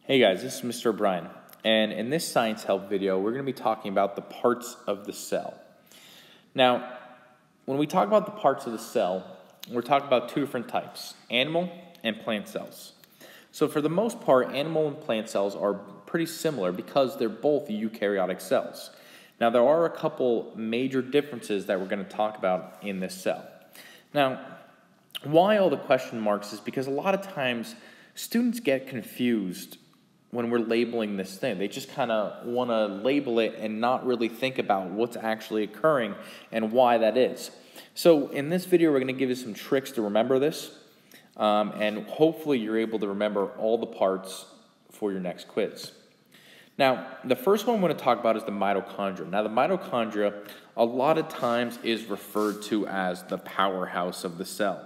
Hey guys, this is Mr. O'Brien, and in this Science Help video, we're going to be talking about the parts of the cell. Now, when we talk about the parts of the cell, we're talking about two different types, animal and plant cells. So for the most part, animal and plant cells are pretty similar because they're both eukaryotic cells. Now, there are a couple major differences that we're going to talk about in this cell. Now, why all the question marks is because a lot of times students get confused when we're labeling this thing. They just kind of want to label it and not really think about what's actually occurring and why that is. So in this video, we're going to give you some tricks to remember this, and hopefully you're able to remember all the parts for your next quiz. Now, the first one I'm going to talk about is the mitochondria. Now, the mitochondria a lot of times is referred to as the powerhouse of the cell.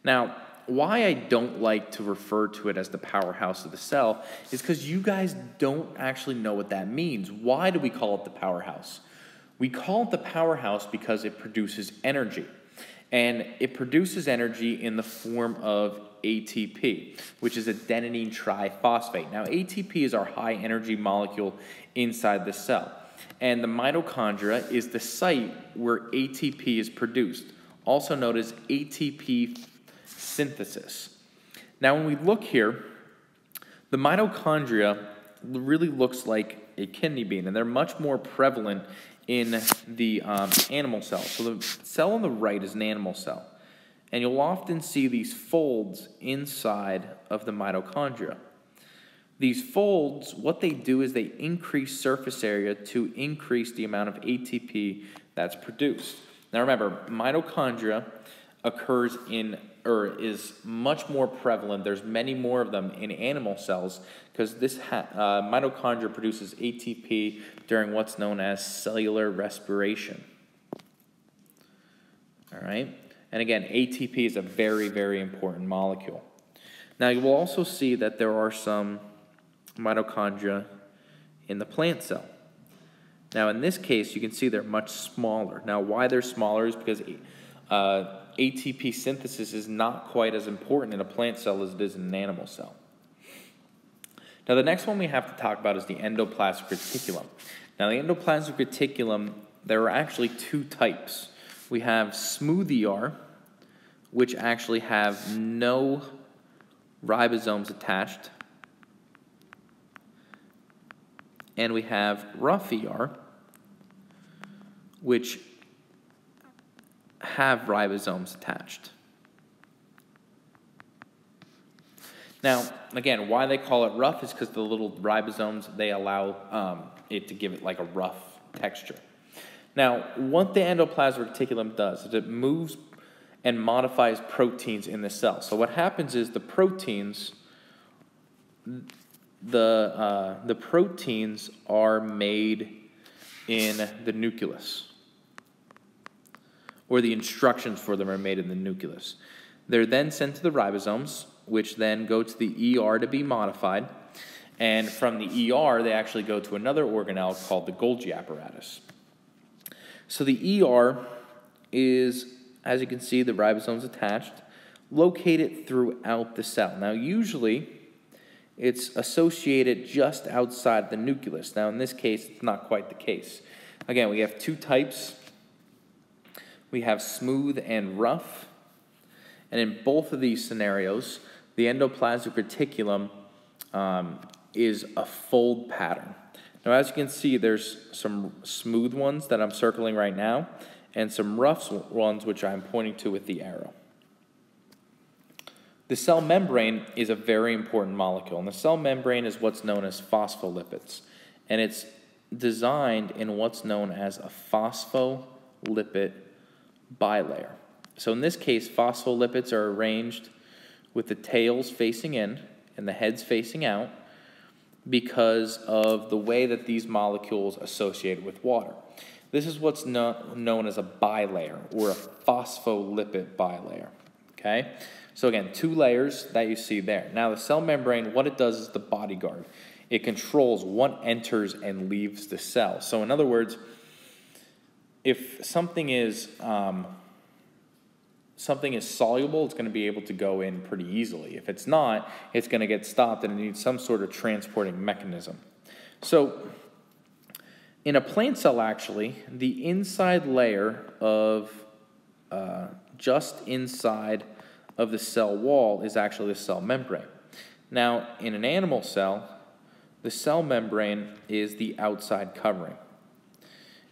Now, why I don't like to refer to it as the powerhouse of the cell is because you guys don't actually know what that means. Why do we call it the powerhouse? We call it the powerhouse because it produces energy. And it produces energy in the form of ATP, which is adenine triphosphate. Now, ATP is our high energy molecule inside the cell. And the mitochondria is the site where ATP is produced, also known as ATP synthesis. Now, when we look here, the mitochondria really looks like a kidney bean, and they're much more prevalent in the animal cell. So the cell on the right is an animal cell, and you'll often see these folds inside of the mitochondria. These folds, what they do is they increase surface area to increase the amount of ATP that's produced. Now remember, mitochondria occurs in, or is much more prevalent. There's many more of them in animal cells because this mitochondria produces ATP during what's known as cellular respiration. All right? And again, ATP is a very, very important molecule. Now, you will also see that there are some mitochondria in the plant cell. Now, in this case, you can see they're much smaller. Now, why they're smaller is because ATP synthesis is not quite as important in a plant cell as it is in an animal cell. Now, the next one we have to talk about is the endoplasmic reticulum. Now, the endoplasmic reticulum, there are actually two types. We have smooth ER, which actually have no ribosomes attached, and we have rough ER, which have ribosomes attached. Now, again, why they call it rough is because the little ribosomes, they allow it to give it like a rough texture. Now, what the endoplasmic reticulum does is it moves and modifies proteins in the cell. So what happens is the proteins, the proteins are made in the nucleus, or the instructions for them are made in the nucleus. They're then sent to the ribosomes, which then go to the ER to be modified. And from the ER, they actually go to another organelle called the Golgi apparatus. So the ER is, as you can see, the ribosomes attached, located throughout the cell. Now, usually, it's associated just outside the nucleus. Now, in this case, it's not quite the case. Again, we have two types. We have smooth and rough, and in both of these scenarios, the endoplasmic reticulum is a fold pattern. Now, as you can see, there's some smooth ones that I'm circling right now, and some rough ones which I'm pointing to with the arrow. The cell membrane is a very important molecule, and the cell membrane is what's known as phospholipids, and it's designed in what's known as a phospholipid bilayer. So in this case, phospholipids are arranged with the tails facing in and the heads facing out because of the way that these molecules associate with water. This is what's known as a bilayer, or a phospholipid bilayer. Okay? So again, two layers that you see there. Now the cell membrane, what it does is the bodyguard. It controls what enters and leaves the cell. So in other words, if something is something is soluble, it's going to be able to go in pretty easily. If it's not, it's going to get stopped and it needs some sort of transporting mechanism. So in a plant cell, actually, the inside layer of just inside of the cell wall is actually the cell membrane. Now, in an animal cell, the cell membrane is the outside covering.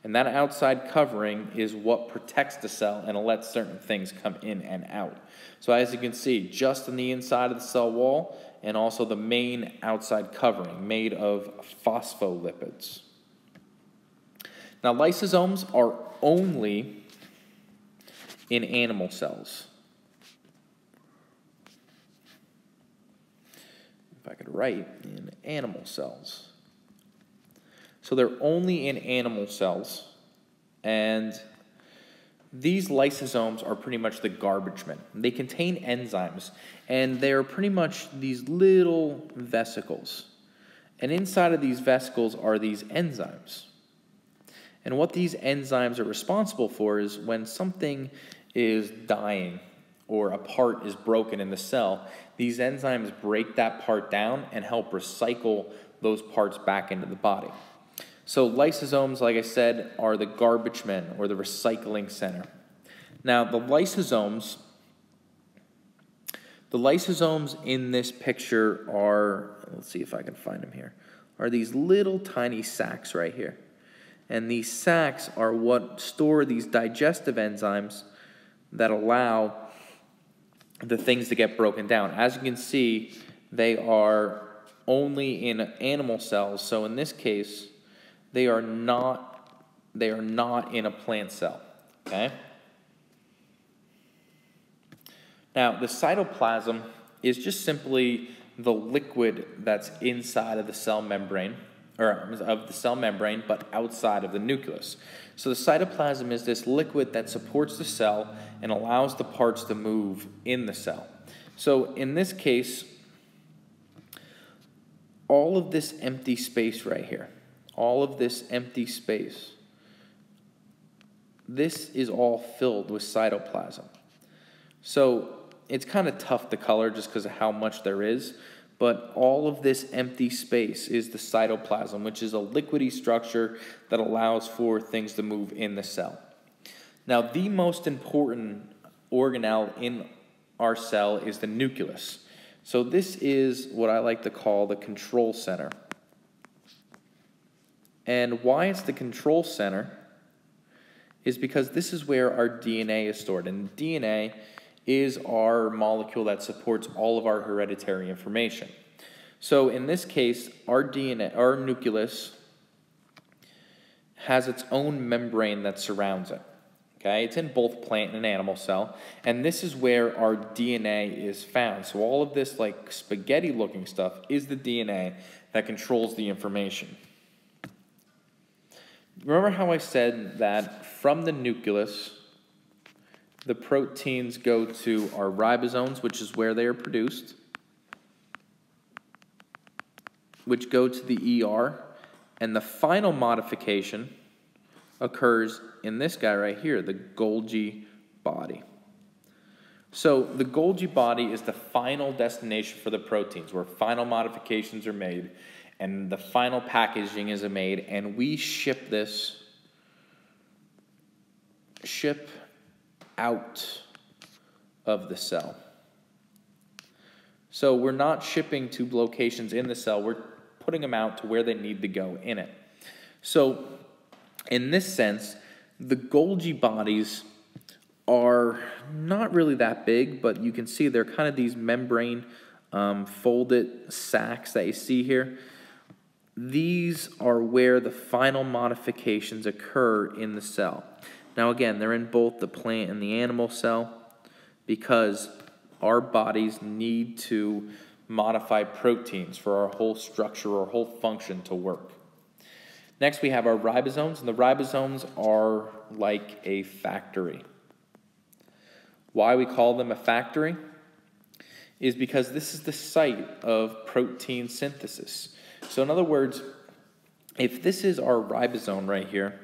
And that outside covering is what protects the cell and lets certain things come in and out. So as you can see, just on the inside of the cell wall and also the main outside covering made of phospholipids. Now, lysosomes are only in animal cells. If I could write, in animal cells. So they're only in animal cells, and these lysosomes are pretty much the garbage men. They contain enzymes, and they're pretty much these little vesicles. And inside of these vesicles are these enzymes. And what these enzymes are responsible for is when something is dying or a part is broken in the cell, these enzymes break that part down and help recycle those parts back into the body. So lysosomes, like I said, are the garbage men or the recycling center. Now, the lysosomes in this picture are, let's see if I can find them here, are these little tiny sacs right here. And these sacs are what store these digestive enzymes that allow the things to get broken down. As you can see, they are only in animal cells. So in this case, they are not in a plant cell. Okay? Now, the cytoplasm is just simply the liquid that's inside of the cell membrane, or of the cell membrane, but outside of the nucleus. So the cytoplasm is this liquid that supports the cell and allows the parts to move in the cell. So in this case, all of this empty space right here, all of this empty space, this is all filled with cytoplasm. So it's kind of tough to color just because of how much there is, but all of this empty space is the cytoplasm, which is a liquidy structure that allows for things to move in the cell. Now, the most important organelle in our cell is the nucleus. So this is what I like to call the control center. And why it's the control center is because this is where our DNA is stored. And DNA is our molecule that supports all of our hereditary information. So in this case, our DNA, our nucleus, has its own membrane that surrounds it. Okay, it's in both plant and animal cell, and this is where our DNA is found. So all of this like spaghetti-looking stuff is the DNA that controls the information. Remember how I said that from the nucleus, the proteins go to our ribosomes, which is where they are produced, which go to the ER, and the final modification occurs in this guy right here, the Golgi body. So the Golgi body is the final destination for the proteins, where final modifications are made, and the final packaging is made, and we ship out of the cell. So we're not shipping to locations in the cell, we're putting them out to where they need to go in it. So in this sense, the Golgi bodies are not really that big, but you can see they're kind of these membrane folded sacs that you see here. These are where the final modifications occur in the cell. Now again, they're in both the plant and the animal cell because our bodies need to modify proteins for our whole structure or whole function to work. Next, we have our ribosomes, and the ribosomes are like a factory. Why we call them a factory is because this is the site of protein synthesis. So in other words, if this is our ribosome right here,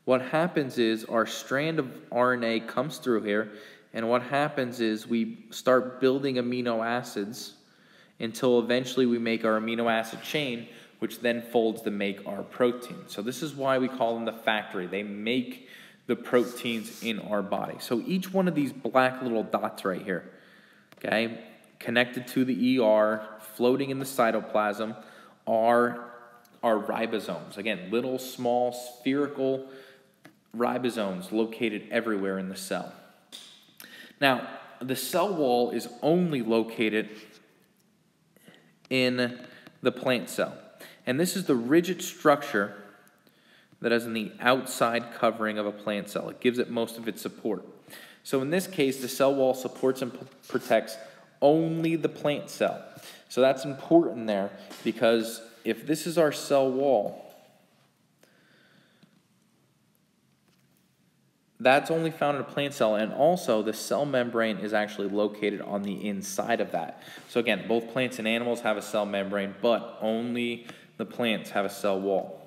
what happens is our strand of RNA comes through here, and what happens is we start building amino acids until eventually we make our amino acid chain, which then folds to make our protein. So this is why we call them the factory. They make the proteins in our body. So each one of these black little dots right here, okay, connected to the ER, floating in the cytoplasm, are ribosomes. Again, little, small, spherical ribosomes located everywhere in the cell. Now, the cell wall is only located in the plant cell. And this is the rigid structure that is in the outside covering of a plant cell. It gives it most of its support. So in this case, the cell wall supports and protects only the plant cell. So that's important there, because if this is our cell wall, that's only found in a plant cell, and also the cell membrane is actually located on the inside of that. So again, both plants and animals have a cell membrane, but only the plants have a cell wall.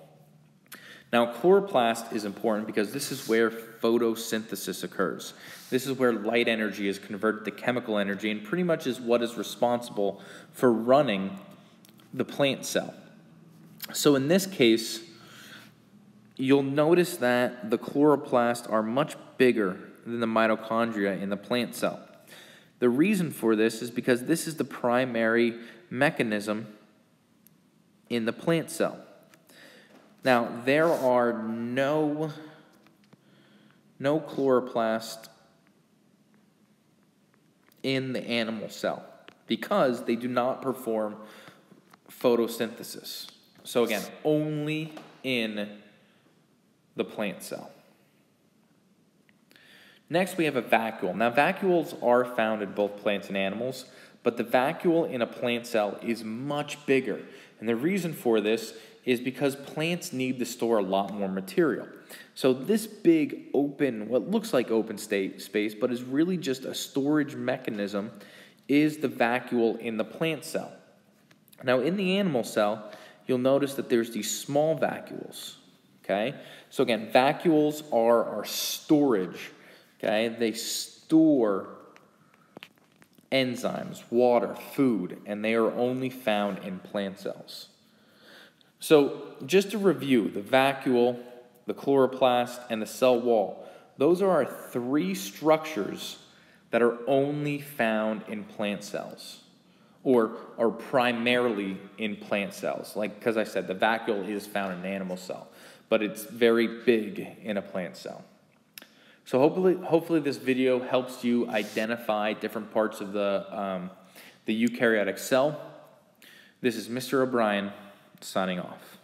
Now, chloroplast is important because this is where photosynthesis occurs. This is where light energy is converted to chemical energy, and pretty much is what is responsible for running the plant cell. So in this case, you'll notice that the chloroplasts are much bigger than the mitochondria in the plant cell. The reason for this is because this is the primary mechanism in the plant cell. Now, there are no chloroplasts in the animal cell because they do not perform photosynthesis. So again, only in the plant cell. Next, we have a vacuole. Now, vacuoles are found in both plants and animals, but the vacuole in a plant cell is much bigger. And the reason for this is because plants need to store a lot more material. So this big open, what looks like open space, but is really just a storage mechanism, is the vacuole in the plant cell. Now, in the animal cell, you'll notice that there's these small vacuoles. Okay, so again, vacuoles are our storage. Okay, they store enzymes, water, food, and they are only found in plant cells. So just to review, the vacuole, the chloroplast, and the cell wall, those are our three structures that are only found in plant cells, or are primarily in plant cells. Like, because I said, the vacuole is found in an animal cell, but it's very big in a plant cell. So hopefully this video helps you identify different parts of the eukaryotic cell. This is Mr. O'Brien signing off.